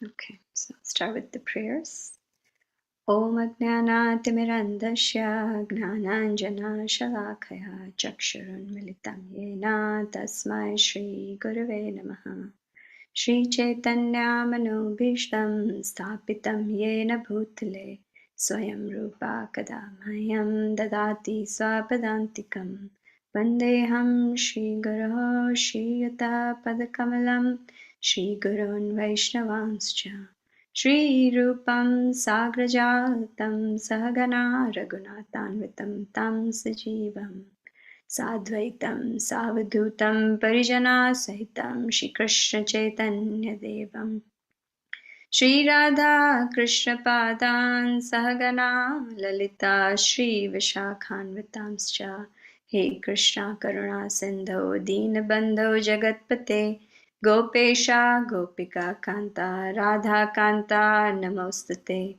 Okay, so let's start with the prayers. Om Ajnanaatimirandasya Gnananjana Shalakaya Chakshurun Militam Yena Tasmai Shri Gurave Namaha Shri Chaitanya Manobhishtam Sthapitam Yena Bhutale Swayam Rupa Kadamahayam Dadati Swapadantikam Vandeham Shri Guru Shri Yuta Padakamalam Shri Gurun Vaishnavanscha Shri Rupam Sagrajatam Sahagana Raghunatanvitam Tam Sajivam Sadvaitam Savadhutam Parijana Sahitam Shri Krishna Chaitanya Devam Shri Radha Krishna Padan Sahagana Lalita Shri Vishakhanvitamscha He Krishna Karuna Sindho Deenabandho Jagatpate Gopesha Gopika Kanta Radha Kanta Namostate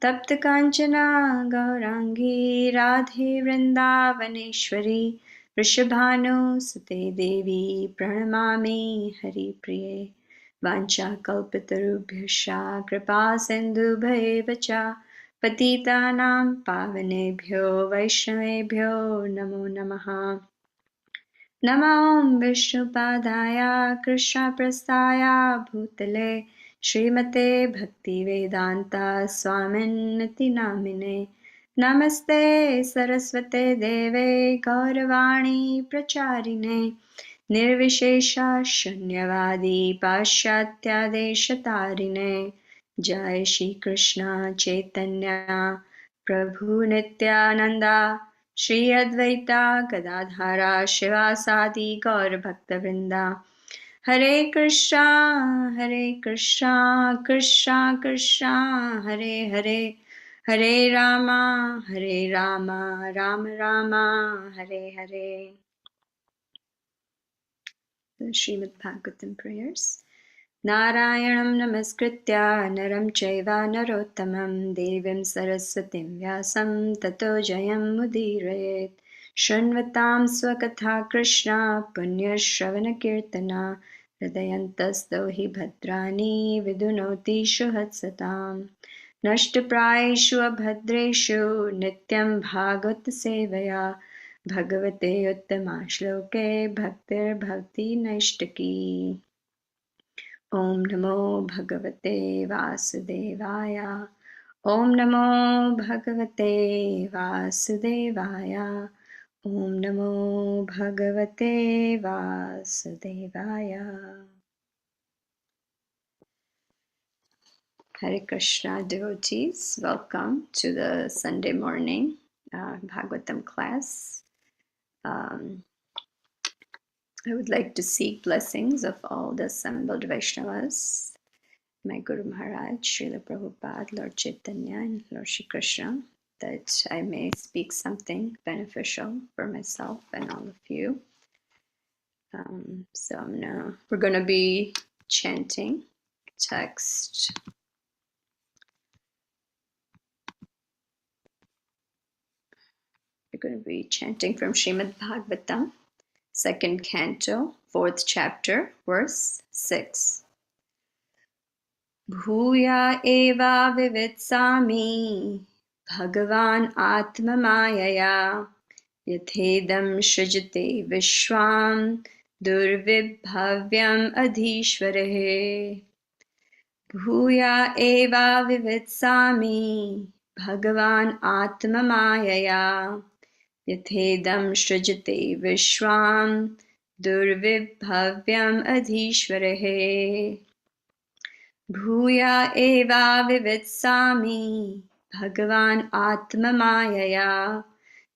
Tapta Kanchana Gaurangi Radhe Vrindavaneshwari Rishabhanu Sute Devi Pranamami Hari Priye Vanchakalpatarubhyascha Kripa Sindhubhaiva cha Patitanam Pavanebhyo Vaishnavebhyo Namo Namaha Namo Vishnupadaya Krishna Prastaya Bhutale Srimate Bhaktivedanta Swaminiti Namine Namaste Saraswate Deve Gauravani Pracharine Nirvishesha Shunyavadi Pashyatya Deshatarine Jai Shri Krishna Chaitanya Prabhu Nityananda Shri Advaita Gadadhara Shivasadi Gaur Bhakta Vrinda Hare Krishna Krishna Krishna Hare Hare Hare Rama Rama Rama Hare Hare. The Srimad Bhagavatam prayers. Narayanam namaskritya naram chaiva narottamam devim saraswatim vyasam tato jayam mudirayet shunvatam swakatha krishna punyashravana kirtana hridayantasdo hi bhadrani vidunoti shuhatsatam nashtaprayeshu abhadreshu nityam bhagavata sevaya Bhagavate Uttama Shloke Bhaktir Bhakti Naishtaki. Om Namo Bhagavate Vasudevaya. Om Namo Bhagavate Vasudevaya. Om Namo Bhagavate Vasudevaya. Hare Krishna devotees, welcome to the Sunday morning Bhagavatam class. I would like to seek blessings of all the assembled Vaishnavas, my Guru Maharaj, Srila Prabhupada, Lord Chaitanya, and Lord Shri Krishna, that I may speak something beneficial for myself and all of you. We're going to be chanting text. We're going to be chanting from Srimad Bhagavatam, 2nd Canto, 4th Chapter, verse 6. Bhuya eva vivitsami Bhagavan Atma Mayaya Yathedam Shrajate Vishwam Durvibhavyam Adhishwarahe. Bhuya eva vivitsami Bhagavan Atma Mayaya Yathedam Shrajate Vishwam Durvibhavyam Adhishwarahe. Bhuya eva vivitsami Bhagavan Atma Mayaya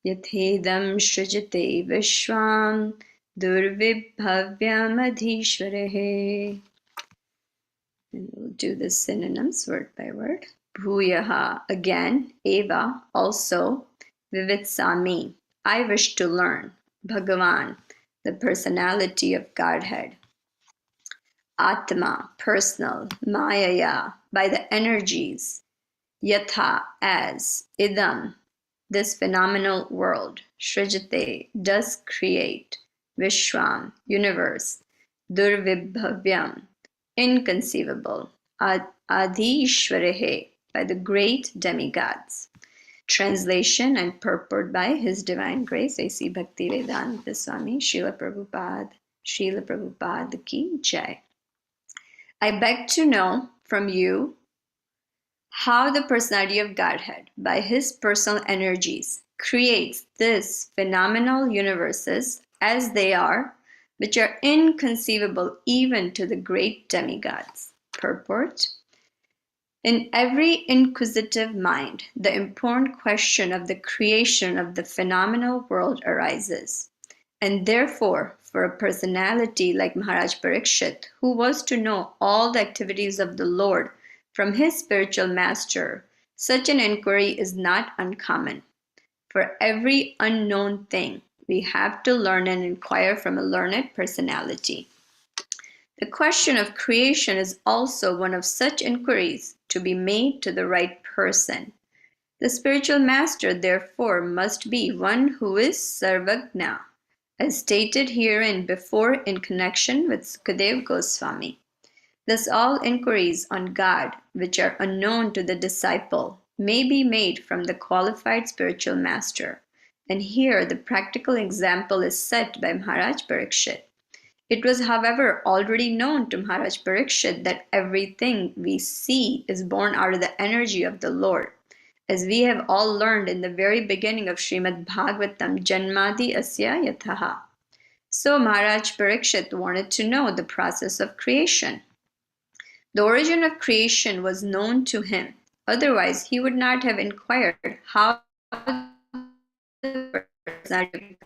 Yathedam Shrajate Vishwam Durvibhavyam Adhishwarahe. And we'll do the synonyms word by word. Bhuyaha, again, eva, also, vivitsami, I wish to learn, Bhagavan, the personality of Godhead. Atma, personal, Mayaya, by the energies, Yatha, as, Idam, this phenomenal world, Shrajate, does create, Vishwam, universe, Durvibhavyam, inconceivable, Adishwarehe, by the great demigods. Translation and purport by His Divine Grace A.C. Bhaktivedanta Swami Srila Prabhupada Ki Jai. I beg to know from you how the personality of Godhead, by His personal energies, creates these phenomenal universes as they are, which are inconceivable even to the great demigods. Purport. In every inquisitive mind, the important question of the creation of the phenomenal world arises. And therefore, for a personality like Maharaj Parikshit, who was to know all the activities of the Lord from his spiritual master, such an inquiry is not uncommon. For every unknown thing, we have to learn and inquire from a learned personality. The question of creation is also one of such inquiries to be made to the right person. The spiritual master, therefore, must be one who is Sarvagna, as stated herein before in connection with Sukadev Goswami. Thus all inquiries on God, which are unknown to the disciple, may be made from the qualified spiritual master. And here the practical example is set by Maharaj Parikshit. It was, however, already known to Maharaj Parikshit that everything we see is born out of the energy of the Lord. As we have all learned in the very beginning of Srimad Bhagavatam, Janmadi Asya Yathaha. So Maharaj Parikshit wanted to know the process of creation. The origin of creation was known to him. Otherwise, he would not have inquired how the personality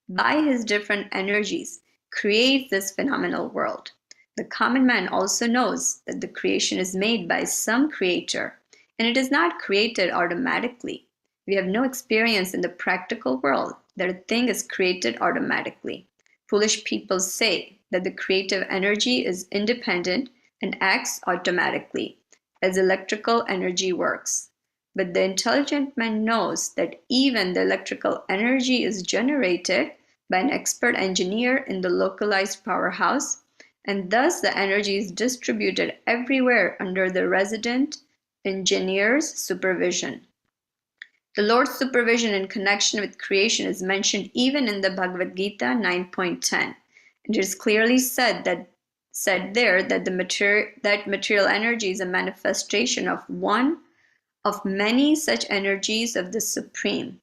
by his different energies creates this phenomenal world. The common man also knows that the creation is made by some creator, and it is not created automatically. We have no experience in the practical world that a thing is created automatically. Foolish people say that the creative energy is independent and acts automatically, as electrical energy works. But the intelligent man knows that even the electrical energy is generated by an expert engineer in the localized powerhouse, and thus the energy is distributed everywhere under the resident engineer's supervision. The Lord's supervision in connection with creation is mentioned even in the Bhagavad Gita 9.10. It is clearly said there that material energy is a manifestation of one of many such energies of the Supreme.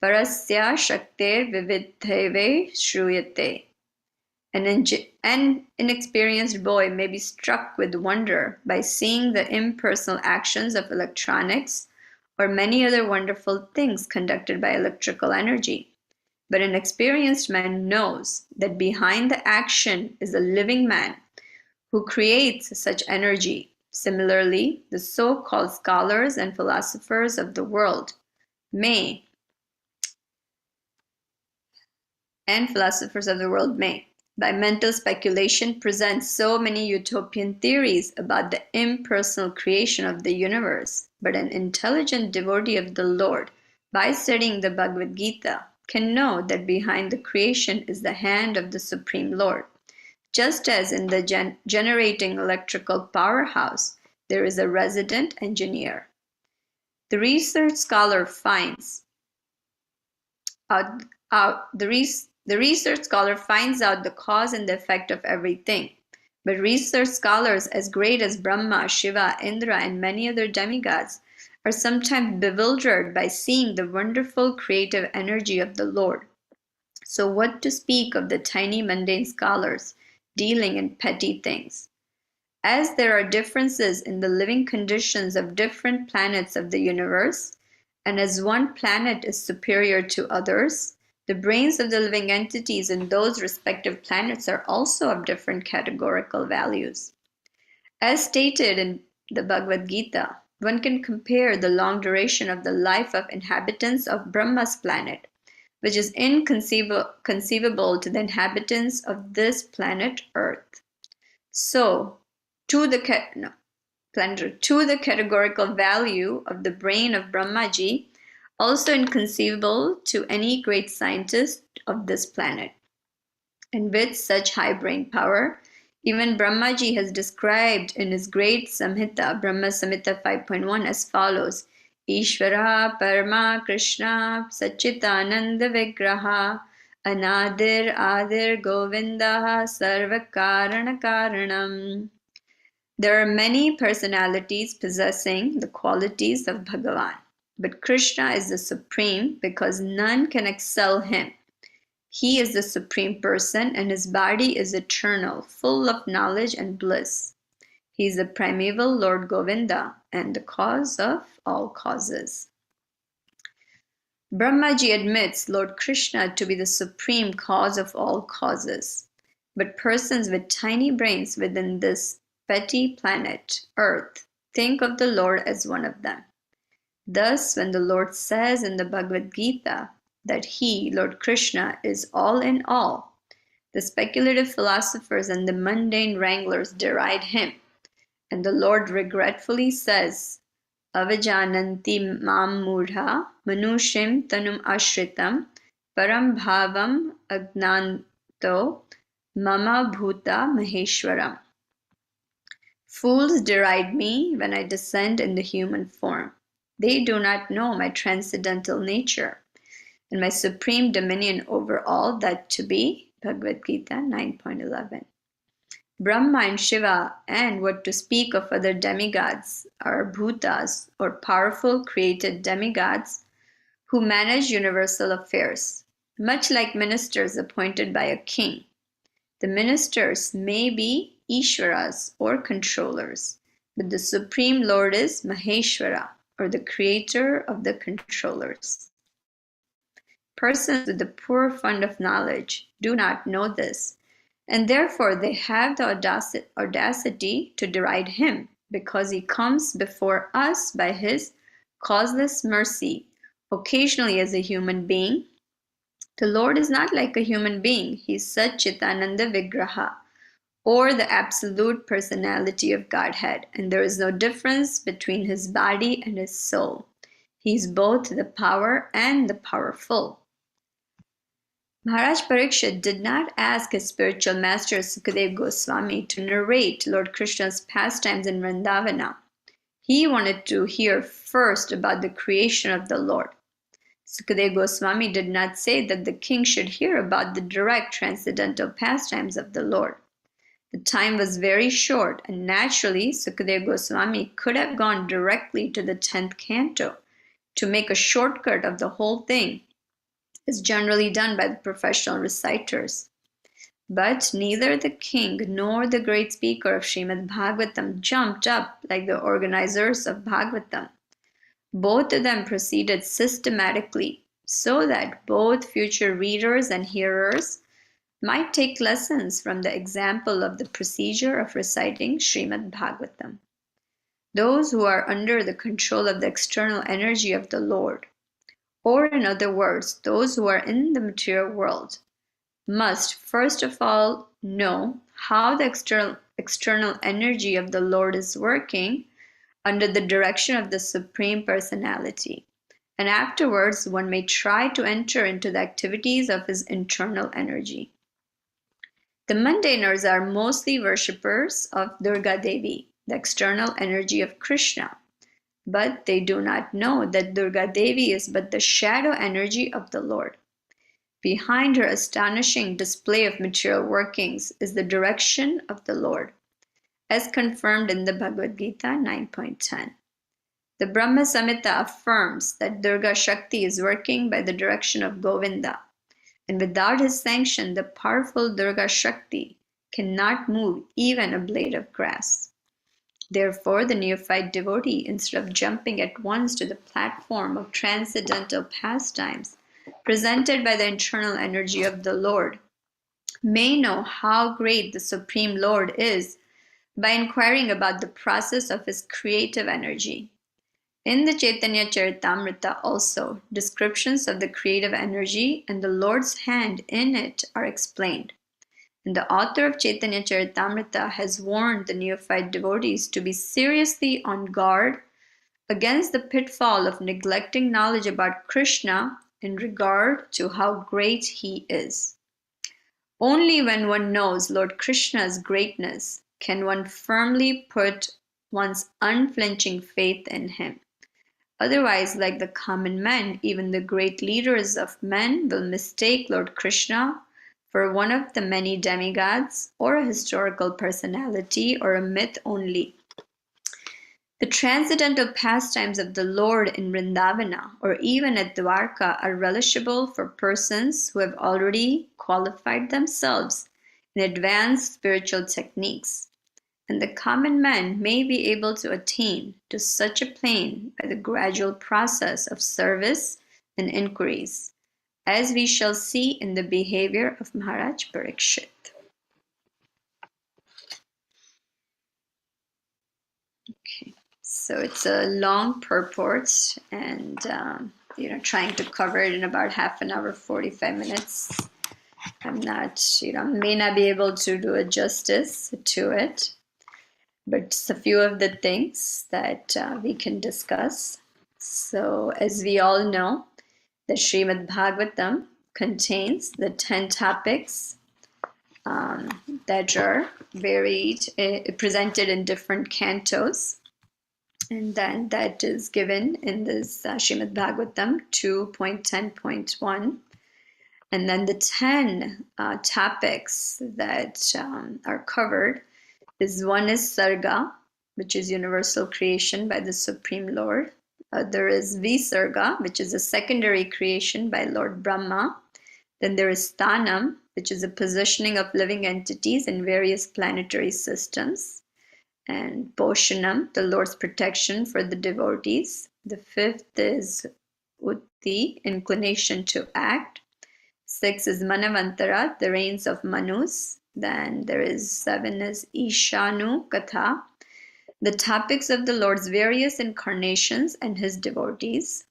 Parasya Shakter Vividheve Shruyate. An inexperienced boy may be struck with wonder by seeing the impersonal actions of electronics or many other wonderful things conducted by electrical energy. But an experienced man knows that behind the action is a living man who creates such energy. Similarly, the so-called scholars and philosophers of the world may, by mental speculation, present so many utopian theories about the impersonal creation of the universe. But an intelligent devotee of the Lord, by studying the Bhagavad Gita, can know that behind the creation is the hand of the Supreme Lord. Just as in the generating electrical powerhouse, there is a resident engineer. The research scholar finds out the cause and the effect of everything. But research scholars as great as Brahma, Shiva, Indra, and many other demigods are sometimes bewildered by seeing the wonderful creative energy of the Lord. So what to speak of the tiny mundane scholars dealing in petty things? As there are differences in the living conditions of different planets of the universe, and as one planet is superior to others, the brains of the living entities in those respective planets are also of different categorical values. As stated in the Bhagavad Gita, one can compare the long duration of the life of inhabitants of Brahma's planet, which is inconceivable to the inhabitants of this planet Earth. So, to the categorical value of the brain of Brahmaji, also inconceivable to any great scientist of this planet. And with such high brain power, Even Brahmaji has described in his great Samhita, Brahma Samhita 5.1 as follows: Ishvara Parama Krishna Sachitananda Vigraha Anadir Adir Govinda Sarva Karana Karanam. There are many personalities possessing the qualities of Bhagavan, but Krishna is the supreme because none can excel him. He is the supreme person and his body is eternal, full of knowledge and bliss. He is the primeval Lord Govinda and the cause of all causes. Brahmaji admits Lord Krishna to be the supreme cause of all causes, but persons with tiny brains within this petty planet, Earth, think of the Lord as one of them. Thus, when the Lord says in the Bhagavad Gita that he, Lord Krishna, is all in all, the speculative philosophers and the mundane wranglers deride him, and the Lord regretfully says, Avajananti mam mudha manushim tanum ashritam param bhavam agnanto mama bhuta maheshwaram. Fools deride me when I descend in the human form. They do not know my transcendental nature and my supreme dominion over all that to be. Bhagavad Gita 9.11. Brahma and Shiva, and what to speak of other demigods, are bhutas or powerful created demigods who manage universal affairs, much like ministers appointed by a king. The ministers may be Ishwaras or controllers, but the Supreme Lord is Maheshwara, or the creator of the controllers. Persons with a poor fund of knowledge do not know this, and therefore they have the audacity to deride him, because he comes before us by his causeless mercy, occasionally as a human being. The Lord is not like a human being. He is Satchitananda Vigraha, or the absolute personality of Godhead, and there is no difference between his body and his soul. He is both the power and the powerful. Maharaj Parikshit did not ask his spiritual master Sukadeva Goswami to narrate Lord Krishna's pastimes in Vrindavana. He wanted to hear first about the creation of the Lord. Sukadeva Goswami did not say that the king should hear about the direct transcendental pastimes of the Lord. The time was very short, and naturally Sukadeva Goswami could have gone directly to the 10th canto to make a shortcut of the whole thing, as generally done by the professional reciters. But neither the king nor the great speaker of Srimad Bhagavatam jumped up like the organizers of Bhagavatam. Both of them proceeded systematically so that both future readers and hearers might take lessons from the example of the procedure of reciting Srimad Bhagavatam. Those who are under the control of the external energy of the Lord, or in other words, those who are in the material world, must first of all know how the external energy of the Lord is working under the direction of the Supreme Personality. And afterwards, one may try to enter into the activities of his internal energy. The mundaners are mostly worshippers of Durga Devi, the external energy of Krishna. But they do not know that Durga Devi is but the shadow energy of the Lord. Behind her astonishing display of material workings is the direction of the Lord, as confirmed in the Bhagavad Gita 9.10. The Brahma Samhita affirms that Durga Shakti is working by the direction of Govinda, and without his sanction, the powerful Durga Shakti cannot move even a blade of grass. Therefore, the neophyte devotee, instead of jumping at once to the platform of transcendental pastimes presented by the internal energy of the Lord, may know how great the Supreme Lord is by inquiring about the process of his creative energy. In the Chaitanya Charitamrita also, descriptions of the creative energy and the Lord's hand in it are explained. And the author of Chaitanya Charitamrita has warned the neophyte devotees to be seriously on guard against the pitfall of neglecting knowledge about Krishna in regard to how great he is. Only when one knows Lord Krishna's greatness can one firmly put one's unflinching faith in him. Otherwise, like the common men, even the great leaders of men will mistake Lord Krishna for one of the many demigods, or a historical personality, or a myth only. The transcendental pastimes of the Lord in Vrindavana or even at Dwarka are relishable for persons who have already qualified themselves in advanced spiritual techniques, and the common man may be able to attain to such a plane by the gradual process of service and inquiries, as we shall see in the behavior of Maharaj Parikshit. Okay. So it's a long purport, and trying to cover it in about half an hour, 45 minutes. I'm not, may not be able to do a justice to it, but just a few of the things that we can discuss. So, as we all know, the Srimad Bhagavatam contains the 10 topics that are varied, presented in different cantos. And then that is given in this Srimad Bhagavatam 2.10.1. And then the 10 topics that are covered is one is Sarga, which is universal creation by the Supreme Lord. There is Visarga, which is a secondary creation by Lord Brahma. Then there is Sthanam, which is a positioning of living entities in various planetary systems. And Poshanam, the Lord's protection for the devotees. The fifth is Utti, inclination to act. 6 is Manavantara, the reigns of Manus. Then there is 7 is Ishanu Katha, the topics of the Lord's various incarnations and his devotees.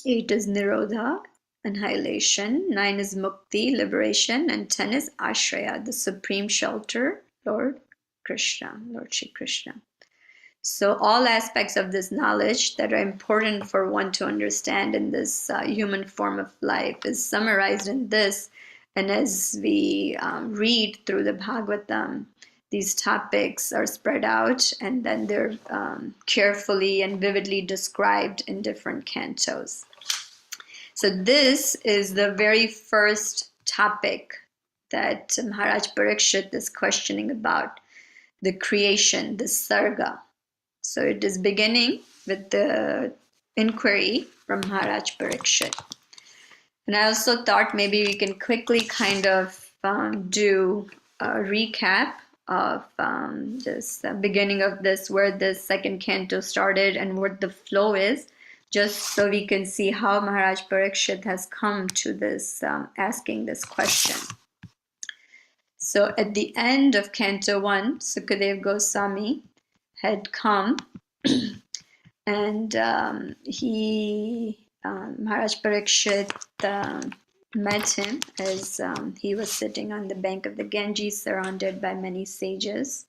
8 is Nirodha, annihilation. 9 is Mukti, liberation. And 10 is Ashraya, the supreme shelter, Lord Krishna, Lord Shri Krishna. So all aspects of this knowledge that are important for one to understand in this human form of life is summarized in this. And as we read through the Bhagavatam, these topics are spread out, and then they're carefully and vividly described in different cantos. So this is the very first topic that Maharaj Parikshit is questioning about, the creation, the sarga. So it is beginning with the inquiry from Maharaj Parikshit. And I also thought maybe we can quickly kind of do a recap of this beginning of this, where this second canto started and what the flow is, just so we can see how Maharaj Parikshit has come to this, asking this question. So at the end of Canto 1, Sukadev Goswami had come and Maharaj Parikshit met him as he was sitting on the bank of the Ganges surrounded by many sages.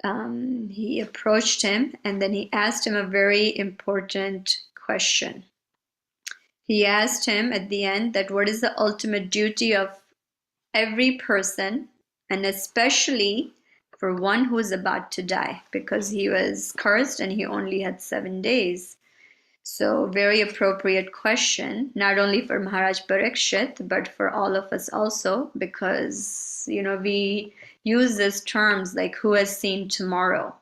He approached him and then he asked him a very important question. He asked him at the end that what is the ultimate duty of every person, and especially for one who is about to die, because he was cursed and he only had 7 days. So very appropriate question, not only for Maharaj Parikshit, but for all of us also, because, we use these terms like who has seen tomorrow,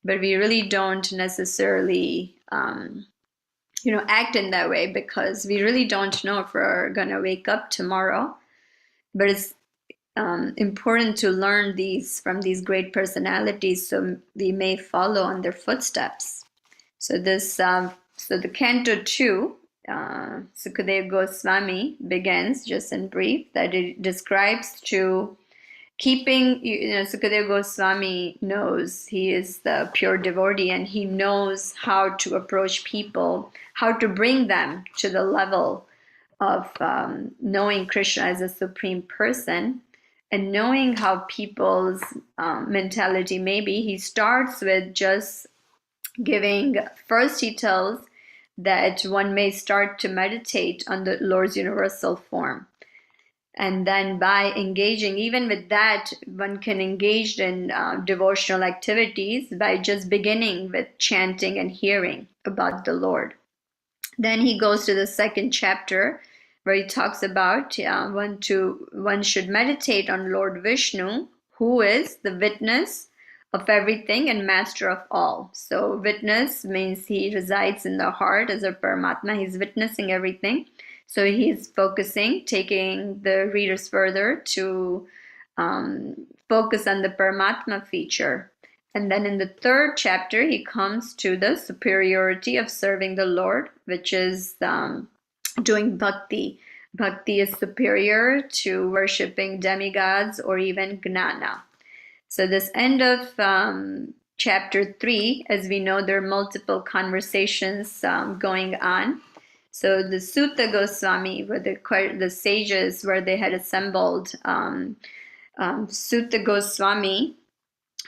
but we really don't necessarily, act in that way, because we really don't know if we're going to wake up tomorrow. But it's important to learn these from these great personalities so we may follow on their footsteps. So this, so the Canto 2, Sukadev Goswami begins, just in brief, that it describes to keeping, Sukadev Goswami knows, he is the pure devotee and he knows how to approach people, how to bring them to the level of knowing Krishna as a supreme person and knowing how people's mentality may be. He starts with just giving, first he tells that one may start to meditate on the Lord's universal form. And then by engaging, even with that, one can engage in devotional activities by just beginning with chanting and hearing about the Lord. Then he goes to the second chapter where he talks about one should meditate on Lord Vishnu, who is the witness of everything and master of all. So witness means he resides in the heart as a Paramatma. He's witnessing everything. So he's focusing, taking the readers further to focus on the Paramatma feature. And then in the third chapter, he comes to the superiority of serving the Lord, which is doing bhakti. Bhakti is superior to worshipping demigods or even gnana. So this end of chapter 3, as we know, there are multiple conversations going on. So the Sutta Goswami, where the sages, where they had assembled, Sutta Goswami,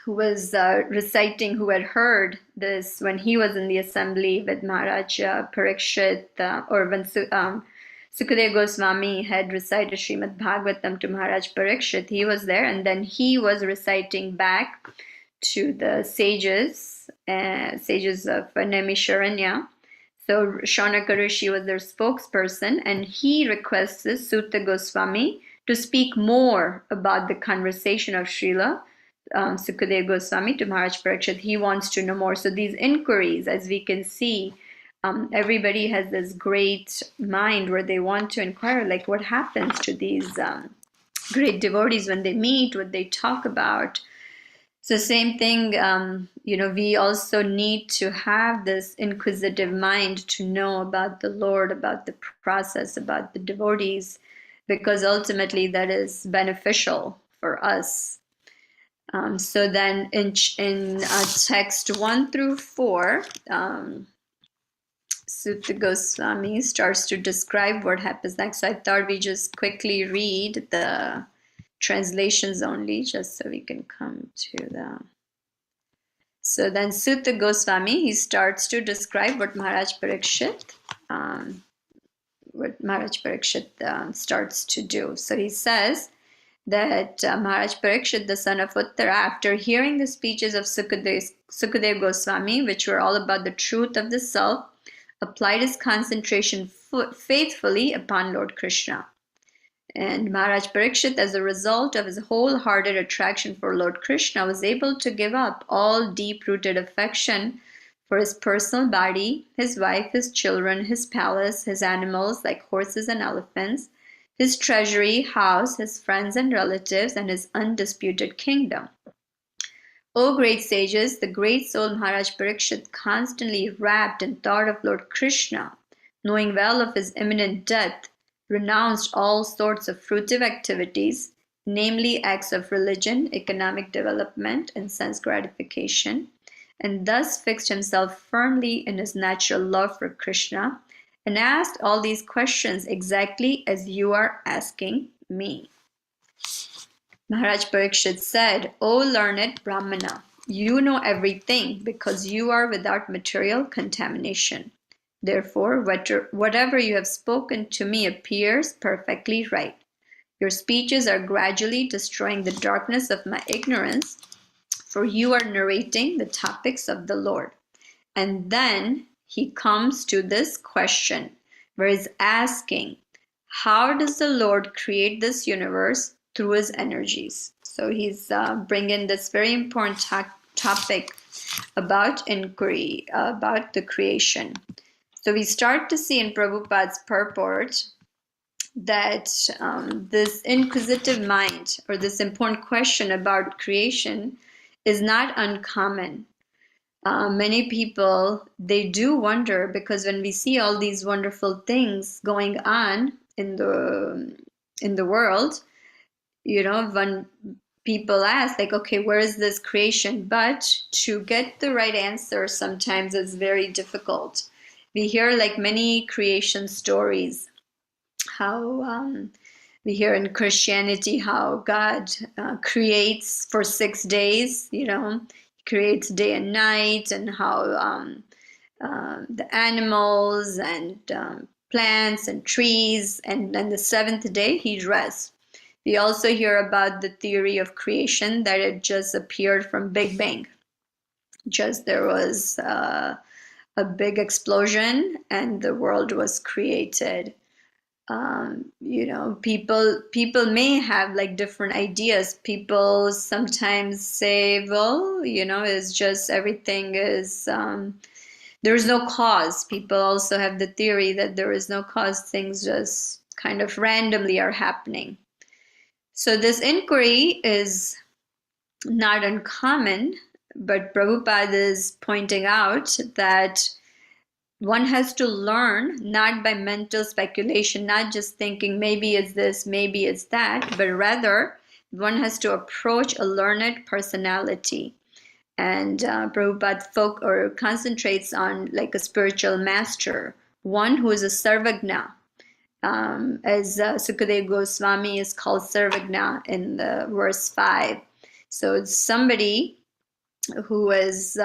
who was reciting, who had heard this when he was in the assembly with Maharaj Parikshit, or when Sukadeva Goswami had recited Srimad Bhagavatam to Maharaj Parikshit, he was there, and then he was reciting back to the sages of Naimisharanya. So Shaunaka Rishi was their spokesperson, and he requested Sutta Goswami to speak more about the conversation of Srila Sukadeva Goswami to Maharaj Parikshit. He wants to know more. So these inquiries, as we can see, everybody has this great mind where they want to inquire, like what happens to these great devotees when they meet, what they talk about. So same thing, we also need to have this inquisitive mind to know about the Lord, about the process, about the devotees, because ultimately that is beneficial for us. So then in text 1 through 4, Sutta Goswami starts to describe what happens next. So I thought we just quickly read the translations only, just so we can come to the... So then Sutta Goswami, he starts to describe what Maharaj Parikshit starts to do. So he says that Maharaj Parikshit, the son of Uttara, after hearing the speeches of Sukadeva Goswami, which were all about the truth of the self, applied his concentration faithfully upon Lord Krishna. And Maharaj Parikshit, as a result of his wholehearted attraction for Lord Krishna, was able to give up all deep-rooted affection for his personal body, his wife, his children, his palace, his animals like horses and elephants, his treasury, house, his friends and relatives, and his undisputed kingdom. O great sages, the great soul Maharaj Parikshit, constantly wrapped in thought of Lord Krishna, knowing well of his imminent death, renounced all sorts of fruitive activities, namely acts of religion, economic development, and sense gratification, and thus fixed himself firmly in his natural love for Krishna, and asked all these questions exactly as you are asking me. Maharaj Parikshit said, O learned Brahmana, you know everything because you are without material contamination. Therefore, whatever you have spoken to me appears perfectly right. Your speeches are gradually destroying the darkness of my ignorance, for you are narrating the topics of the Lord. And then he comes to this question, where he's asking, how does the Lord create this universe through his energies? So he's bringing this very important topic about inquiry, about the creation. So we start to see in Prabhupada's purport that this inquisitive mind, or this important question about creation, is not uncommon. Many people, they do wonder, because when we see all these wonderful things going on in the world, when people ask, like, okay, where is this creation? But to get the right answer sometimes is very difficult. We hear like many creation stories, how we hear in Christianity how God creates for 6 days, he creates day and night, and how the animals and plants and trees, and then the seventh day he rests. We also hear about the theory of creation, that it just appeared from Big Bang. Just there was a big explosion and the world was created. People may have like different ideas. People sometimes say, well, it's just everything is there's no cause. People also have the theory that there is no cause, things just kind of randomly are happening. So this inquiry is not uncommon, but Prabhupada is pointing out that one has to learn not by mental speculation, not just thinking maybe it's this, maybe it's that, but rather one has to approach a learned personality. And Prabhupada concentrates on like a spiritual master, one who is a sarvagna, as Sukadeva Goswami is called sarvagna in the verse 5. So it's somebody who is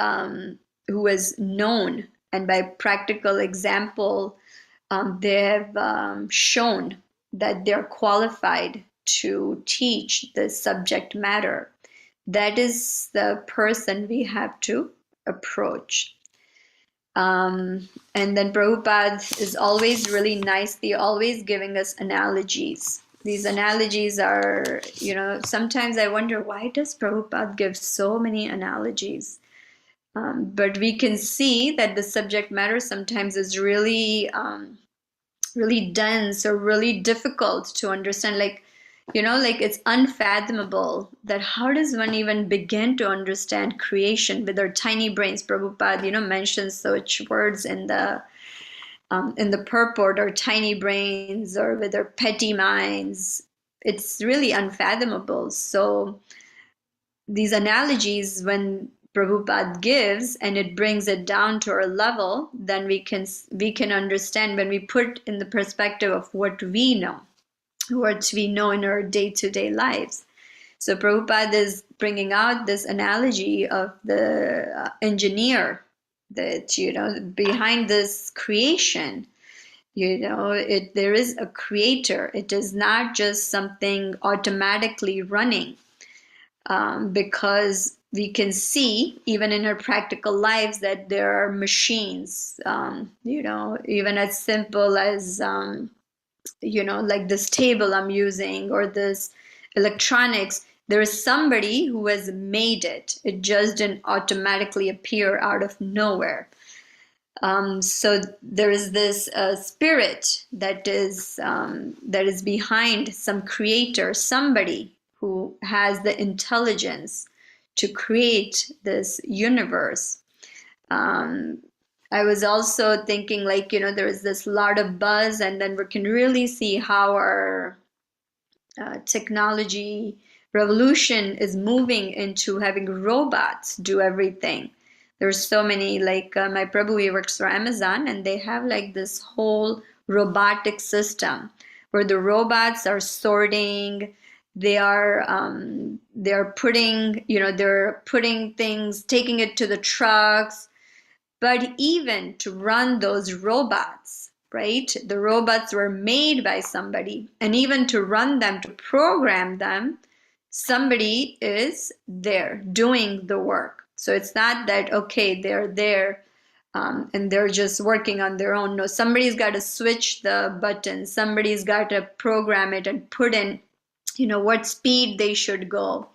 known, and by practical example, they have shown that they're qualified to teach the subject matter. That is the person we have to approach. And then Prabhupada is always really nicely, always giving us analogies. These analogies are, sometimes I wonder, why does Prabhupada give so many analogies? But we can see that the subject matter sometimes is really, really dense or really difficult to understand. Like it's unfathomable that how does one even begin to understand creation with our tiny brains. Prabhupada, mentions such words in the purport, or tiny brains, or with our petty minds. It's really unfathomable. So these analogies, when Prabhupada gives and it brings it down to our level, then we can understand when we put in the perspective of what we know in our day-to-day lives. So Prabhupada is bringing out this analogy of the engineer, that behind this creation, there is a creator. It is not just something automatically running, because we can see even in our practical lives that there are machines, even as simple as like this table I'm using, or this electronics. There is somebody who has made it. It just didn't automatically appear out of nowhere. So there is this spirit that is behind some creator, somebody who has the intelligence to create this universe. I was also thinking, like, there is this lot of buzz, and then we can really see how our technology revolution is moving into having robots do everything. There's so many, like my Prabhu, he works for Amazon, and they have like this whole robotic system where the robots are sorting. They're putting things, taking it to the trucks. But even to run those robots, right? The robots were made by somebody, and even to run them, to program them, somebody is there doing the work. So it's not that, okay, they're there and they're just working on their own. No, somebody's got to switch the button. Somebody's got to program it and put in, what speed they should go.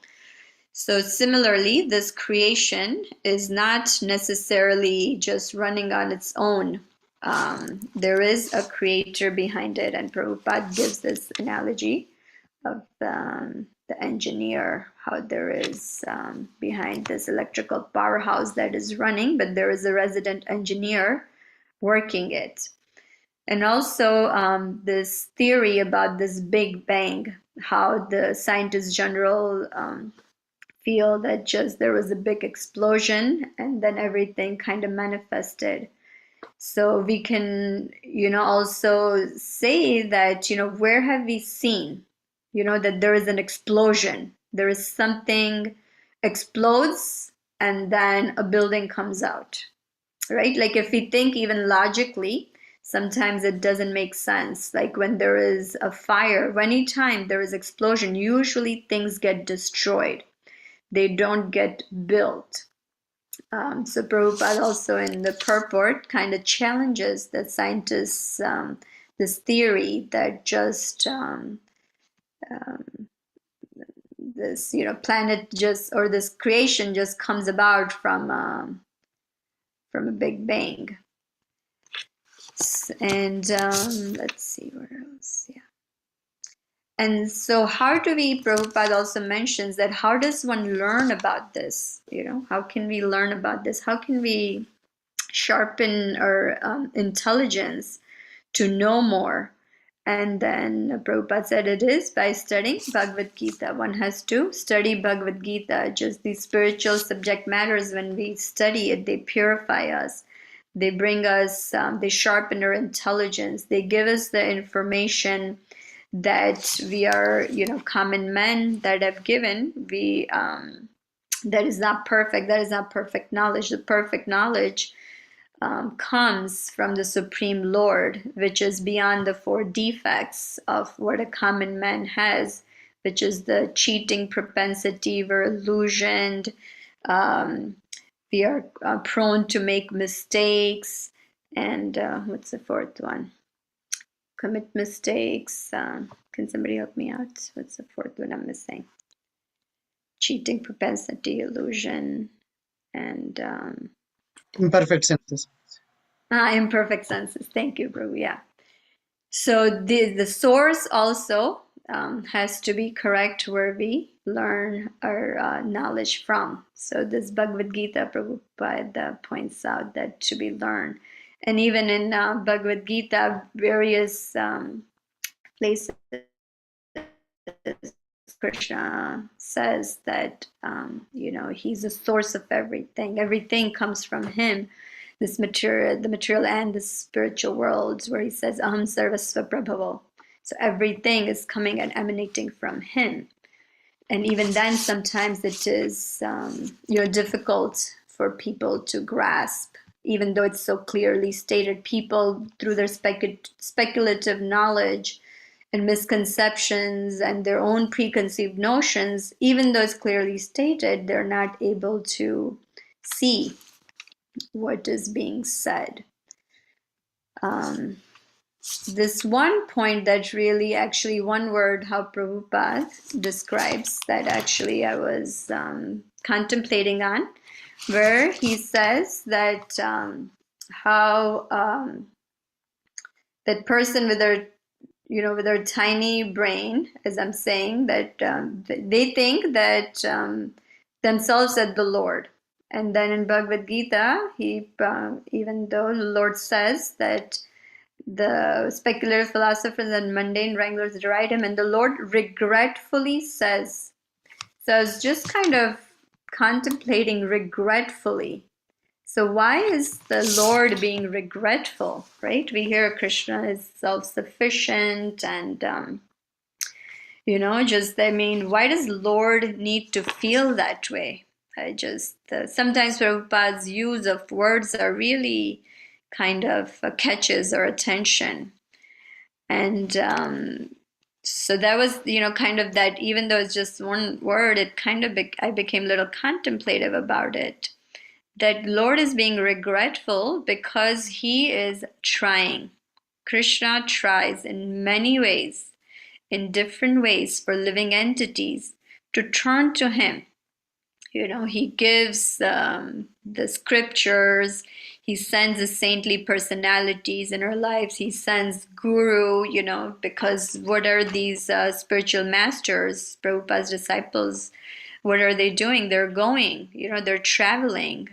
So similarly, this creation is not necessarily just running on its own. There is a creator behind it, and Prabhupada gives this analogy of the engineer, how there is behind this electrical powerhouse that is running, but there is a resident engineer working it. And also this theory about this Big Bang, how the scientists general feel that just there was a big explosion and then everything kind of manifested. So we can, also say that, where have we seen, that there is an explosion? There is something explodes and then a building comes out, right? Like if we think even logically, Sometimes it doesn't make sense. Like when there is a fire, anytime there is explosion, usually things get destroyed. They don't get built. So Prabhupada also in the purport kind of challenges the scientists, this theory that just this planet just, or this creation just comes about from a big bang. And let's see where else. Yeah. And so how do we, Prabhupada also mentions that how does one learn about this? How can we learn about this? How can we sharpen our intelligence to know more? And then Prabhupada said it is by studying Bhagavad Gita. One has to study Bhagavad Gita. Just these spiritual subject matters, when we study it, they purify us. They bring us, they sharpen our intelligence. They give us the information that we are, common men that have given. That is not perfect. That is not perfect knowledge. The perfect knowledge comes from the Supreme Lord, which is beyond the four defects of what a common man has, which is the cheating propensity, we're illusioned, we are prone to make mistakes, and what's the fourth one? Commit mistakes. Can somebody help me out? What's the fourth one I'm missing? Cheating propensity, illusion, and imperfect senses. Imperfect senses. Thank you, Prabhu. Yeah. So the source also has to be correct where we learn our knowledge from. So this Bhagavad Gita, Prabhupada points out that to be learned. And even in Bhagavad Gita, various places, Krishna says that, he's the source of everything. Everything comes from him. This material, the material and the spiritual worlds, where he says, Aham Sarvasva Prabhavo. So everything is coming and emanating from him. And even then, sometimes it is, difficult for people to grasp, even though it's so clearly stated. People, through their speculative knowledge and misconceptions and their own preconceived notions, even though it's clearly stated, they're not able to see what is being said. This one point that really, actually, one word how Prabhupada describes that actually I was contemplating on, where he says that how that person with their tiny brain, as I'm saying, that they think that themselves as the Lord. And then in Bhagavad Gita, even though the Lord says that the speculative philosophers and mundane wranglers deride him, and the Lord regretfully says. So I was just kind of contemplating regretfully. So why is the Lord being regretful, right? We hear Krishna is self-sufficient and, why does Lord need to feel that way? Sometimes Prabhupada's use of words are really kind of catches our attention. And so that was, kind of that, even though it's just one word, it kind of, I became a little contemplative about it. That Lord is being regretful because he is trying. Krishna tries in many ways, in different ways, for living entities to turn to him. He gives the scriptures, he sends the saintly personalities in our lives, he sends guru, because what are these spiritual masters, Prabhupada's disciples, what are they doing? They're going, they're traveling.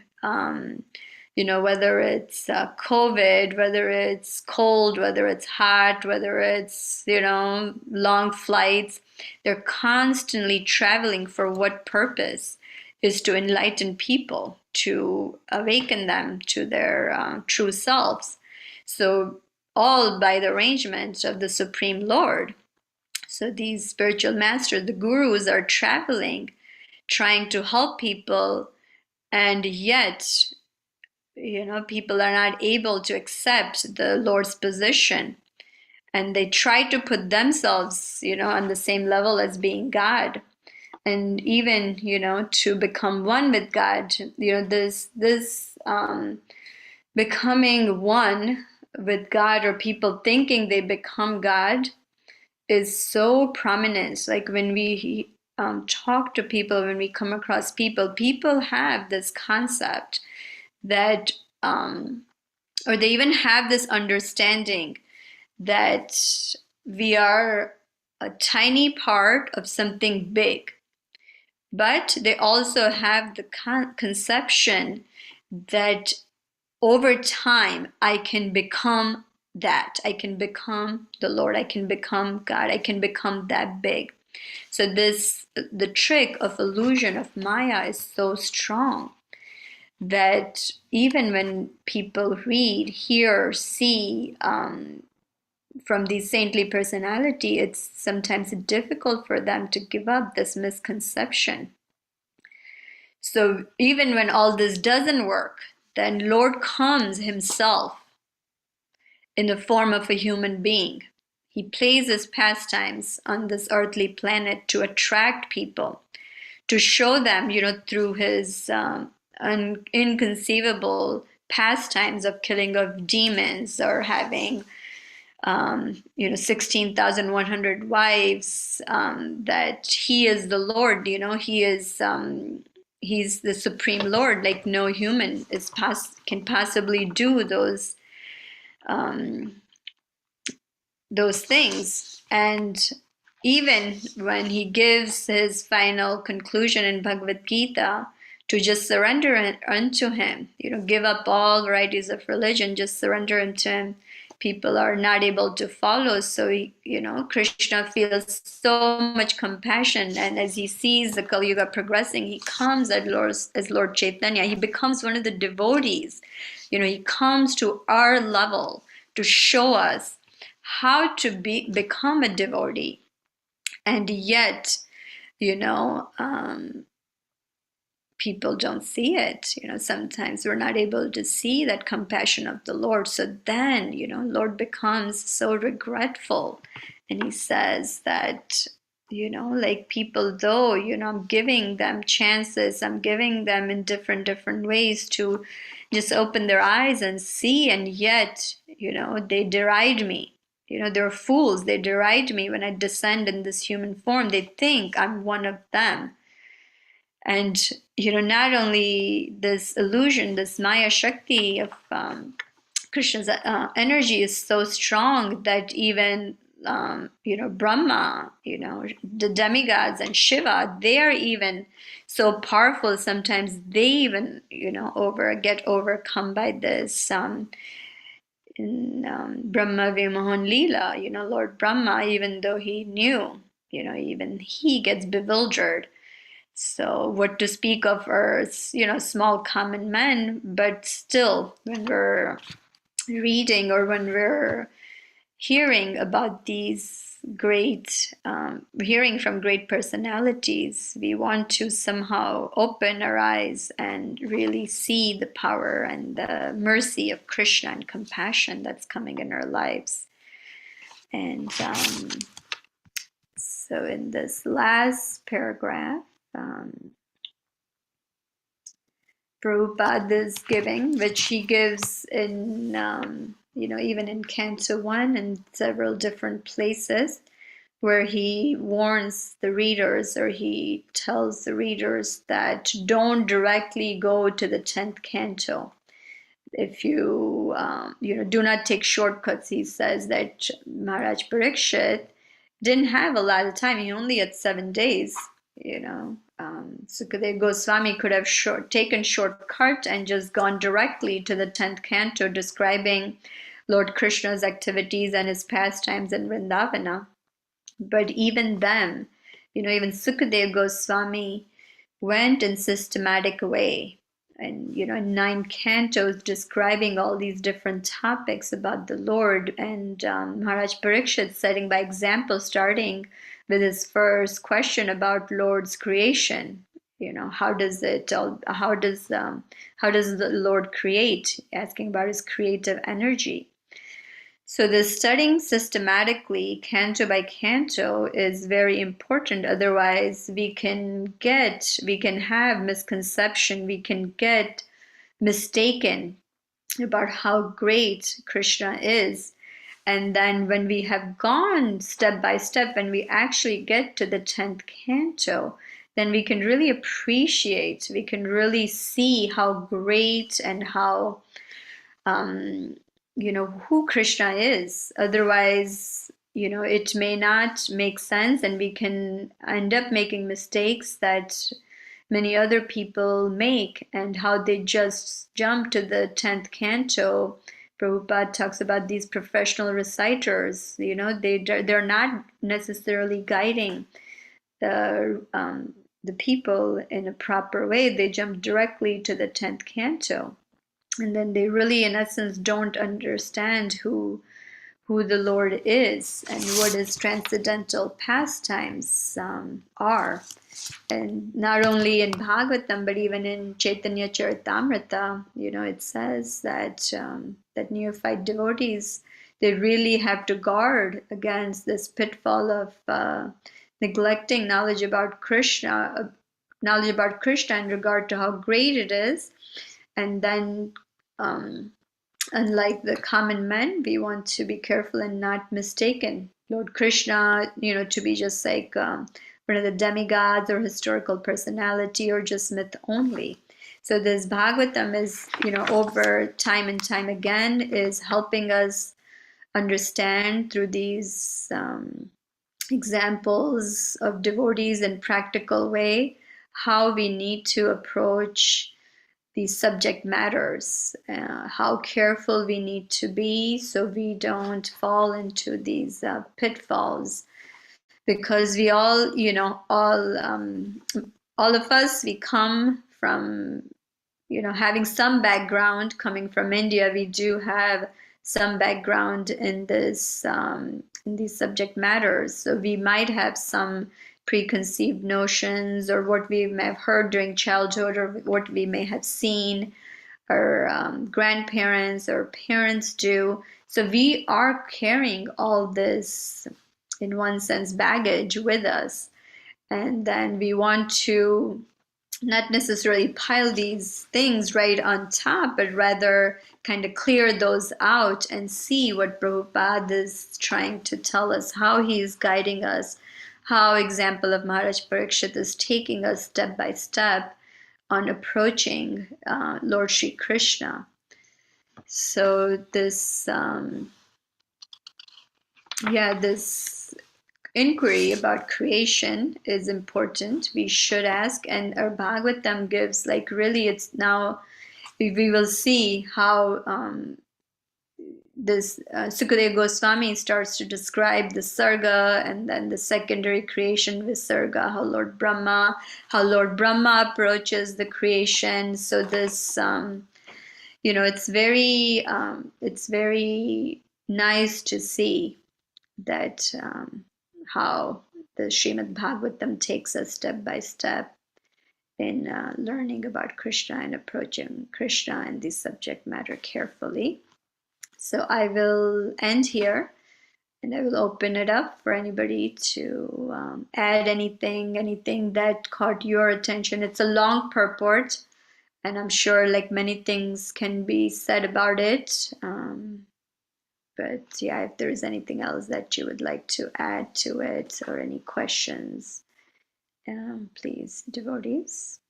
Whether it's COVID, whether it's cold, whether it's hot, whether it's, long flights, they're constantly traveling. For what purpose? Is to enlighten people, to awaken them to their true selves. So all by the arrangement of the Supreme Lord. So these spiritual masters, the gurus, are traveling, trying to help people, and yet people are not able to accept the Lord's position, and they try to put themselves, on the same level as being God, and even, to become one with God. This becoming one with God, or people thinking they become God, is so prominent. Like when we talk to people, when we come across people, people have this concept that, or they even have this understanding that we are a tiny part of something big. But they also have the conception that over time I can become that. I can become the Lord. I can become God. I can become that big. So the trick of illusion of Maya is so strong that even when people read, hear, see from the saintly personality, it's sometimes difficult for them to give up this misconception. So even when all this doesn't work, then Lord comes himself in the form of a human being. He plays his pastimes on this earthly planet to attract people, to show them, through his inconceivable pastimes of killing of demons, or having 16,100 wives, that he is the Lord. He's the supreme Lord. Like no human can possibly do those things. And even when he gives his final conclusion in Bhagavad Gita, to just surrender unto him, give up all varieties of religion, just surrender unto him, people are not able to follow. So Krishna feels so much compassion, and as he sees the Kali Yuga progressing, he comes as Lord Chaitanya. He becomes one of the devotees. He comes to our level to show us how to become a devotee. And yet, people don't see it. Sometimes we're not able to see that compassion of the Lord. So then, Lord becomes so regretful, and he says that, like people, though, I'm giving them chances, I'm giving them in different ways to just open their eyes and see, and yet, they deride me. They're fools. They deride me when I descend in this human form. They think I'm one of them. And, not only this illusion, this Maya Shakti of Krishna's energy is so strong that even, Brahma, the demigods, and Shiva, they are even so powerful. Sometimes they even, get overcome by this. In Brahma Vimohan Leela, Lord Brahma, even though he knew, even he gets bewildered. So what to speak of us, small common men, but still, when we're reading or when we're hearing about these hearing from great personalities, we want to somehow open our eyes and really see the power and the mercy of Krishna and compassion that's coming in our lives. And so in this last paragraph, Prabhupada is giving, which he gives in, even in Canto 1 and several different places, where he warns the readers, or he tells the readers that don't directly go to the 10th canto. If you, do not take shortcuts. He says that Maharaj Parikshit didn't have a lot of time. He only had 7 days, Sukadeva Goswami could have taken shortcut and just gone directly to the 10th canto, describing Lord Krishna's activities and his pastimes in Vrindavana. But even then, even Sukadeva Goswami went in systematic way, and in 9 cantos describing all these different topics about the Lord, and Maharaj Parikshit setting by example, starting with his first question about Lord's creation. how does the Lord create? Asking about his creative energy. So the studying systematically, canto by canto, is very important. Otherwise, we can have misconception, we can get mistaken about how great Krishna is. And then when we have gone step by step, when we actually get to the 10th canto, then we can really appreciate, we can really see how great and how who Krishna is. Otherwise, it may not make sense, and we can end up making mistakes that many other people make, and how they just jump to the 10th canto. Prabhupada talks about these professional reciters. They're not necessarily guiding the people in a proper way. They jump directly to the 10th canto, and then they really, in essence, don't understand who the Lord is and what his transcendental pastimes are. And not only in Bhagavatam, but even in Chaitanya Charitamrita, it says that that neophyte devotees, they really have to guard against this pitfall of neglecting knowledge about Krishna in regard to how great it is. And then unlike the common men, we want to be careful and not mistaken Lord Krishna, to be just like one of the demigods or historical personality or just myth only. So this Bhagavatam is, over time and time again, is helping us understand through these examples of devotees in practical way how we need to approach these subject matters, how careful we need to be so we don't fall into these pitfalls, because we all, all of us, we come from, having some background. Coming from India, we do have some background in these subject matters, so we might have some preconceived notions, or what we may have heard during childhood, or what we may have seen our grandparents or parents do. So we are carrying all this, in one sense, baggage with us. And then we want to not necessarily pile these things right on top, but rather kind of clear those out and see what Prabhupada is trying to tell us, how he is guiding us, how example of Maharaj Parikshit is taking us step by step on approaching Lord Shri Krishna. So this this inquiry about creation is important. We should ask, and our Bhagavatam gives, like, really, it's now we will see how this Sukadeva Goswami starts to describe the Sarga and then the secondary creation Visarga, how Lord Brahma approaches the creation. So this, it's very nice to see that how the Srimad Bhagavatam takes us step by step in learning about Krishna and approaching Krishna and the subject matter carefully. So I will end here, and I will open it up for anybody to add anything that caught your attention. It's a long purport, and I'm sure, like, many things can be said about it. But yeah, if there is anything else that you would like to add to it, or any questions, please, devotees,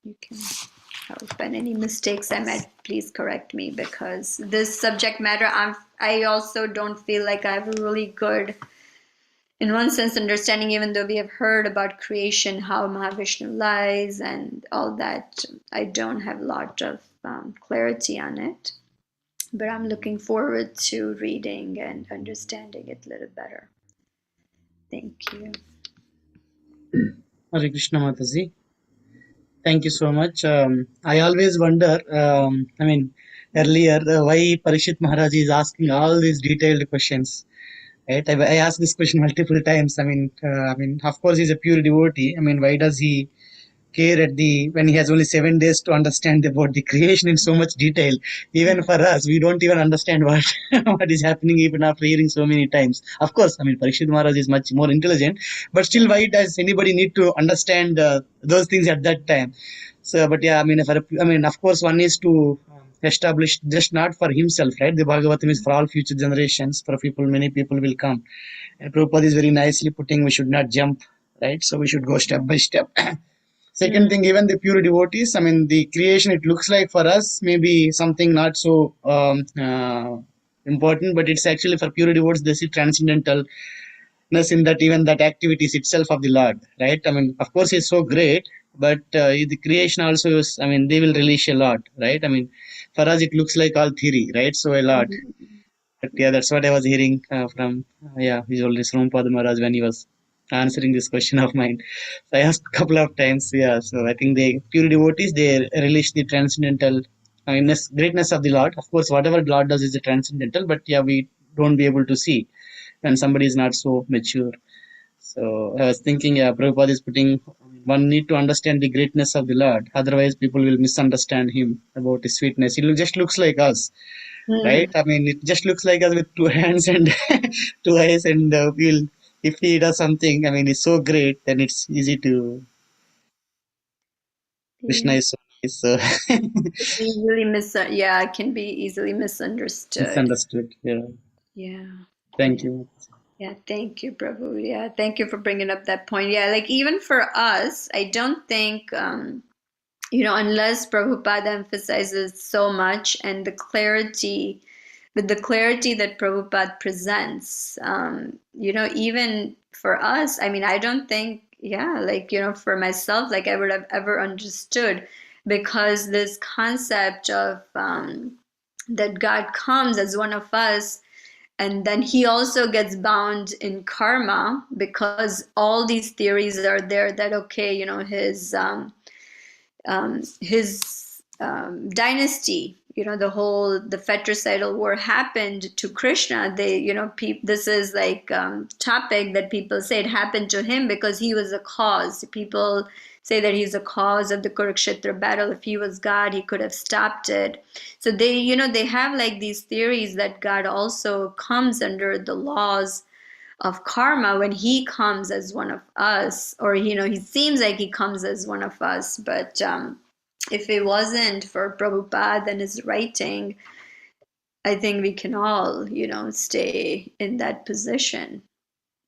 you can help. And any mistakes I made, please correct me, because this subject matter, I also don't feel like I have a really good, in one sense, understanding, even though we have heard about creation, how Mahavishnu lies and all that. I don't have a lot of clarity on it. But I'm looking forward to reading and understanding it a little better. Thank you. Hare Krishna Mataji. Thank you so much. I always wonder, earlier, why Parishit Maharaj is asking all these detailed questions. Right? I asked this question multiple times. Of course, he's a pure devotee. Why does he care at when he has only 7 days to understand about the creation in so much detail. Even for us, we don't even understand what what is happening even after hearing so many times. Of course, I mean Parikshit Maharaj is much more intelligent, but still, why does anybody need to understand those things at that time? So, but yeah, I mean, of course, one is to establish just not for himself, right? The Bhagavatam is for all future generations. For people, many people will come. And Prabhupada is very nicely putting we should not jump, right? So we should go step by step. Second thing, even the pure devotees, I mean, the creation, it looks like for us maybe something not so important, but it's actually for pure devotees, they see transcendentalness in that even that activities itself of the Lord, right? I mean, of course, it's so great, but the creation also is, I mean, they will release a lot, right? I mean, for us, it looks like all theory, right? So a lot. But yeah, that's what I was hearing from, His Holiness Srimad Maharaj when he was answering this question of mine. So I asked a couple of times, yeah. So I think the pure devotees, they relish the transcendental greatness of the Lord. Of course, whatever Lord does is a transcendental, but yeah, we don't be able to see when somebody is not so mature. So I was thinking, yeah, Prabhupada is putting one need to understand the greatness of the Lord. Otherwise, people will misunderstand him about his sweetness. Just looks like us, right? I mean, it just looks like us with two hands and two eyes, and we'll if he does something, I mean, it's so great, then it's easy to Krishna Yeah. is so nice, so Easily yeah, it can be easily misunderstood. misunderstood. Yeah, Yeah. thank Yeah. you. Yeah, thank you, Prabhu. Yeah, thank you for bringing up that point. Yeah, like even for us, I don't think, unless Prabhupada emphasizes so much and with the clarity that Prabhupada presents, even for us, I mean, I don't think, yeah, like, for myself, like I would have ever understood because this concept of that God comes as one of us and then he also gets bound in karma because all these theories are there that okay, his dynasty, the fratricidal war happened to Krishna. This is like topic that people say it happened to him because he was a cause. People say that he's a cause of the Kurukshetra battle. If he was God, he could have stopped it. So they have like these theories that God also comes under the laws of karma when he comes as one of us, or he seems like he comes as one of us, but if it wasn't for Prabhupada and his writing, I think we can all, stay in that position.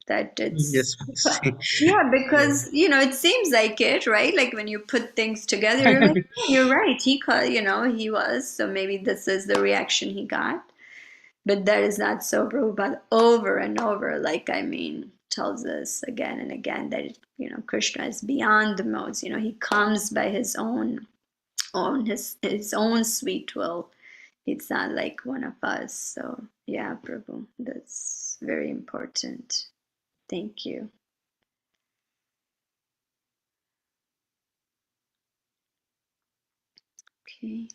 That it's Yes, yeah, yeah. because it seems like it, right? Like when you put things together, you're like, oh, you're right. He was. So maybe this is the reaction he got. But that is not so. Prabhupada over and over, like tells us again and again that Krishna is beyond the modes. He comes by his own sweet will. It's not like one of us. So yeah, Prabhu, that's very important. Thank you. Okay.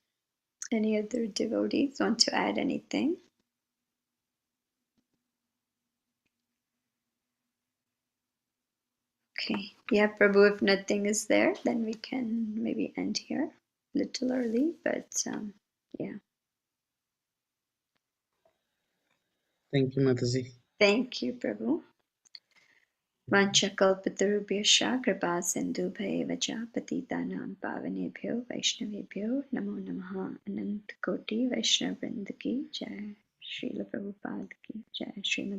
Any other devotees want to add anything? Okay. Yeah, Prabhu, if nothing is there, then we can maybe end here a little early, but yeah. Thank you, Mataji. Thank you, Prabhu. Vanchakalpatarubhyascha kripa sindhubhaiva cha patitanam pavanebhyo vaishnavebhyo namo namaha anant koti vaishnavvrinda ki jai. Srila Prabhupada ki jai. Srimad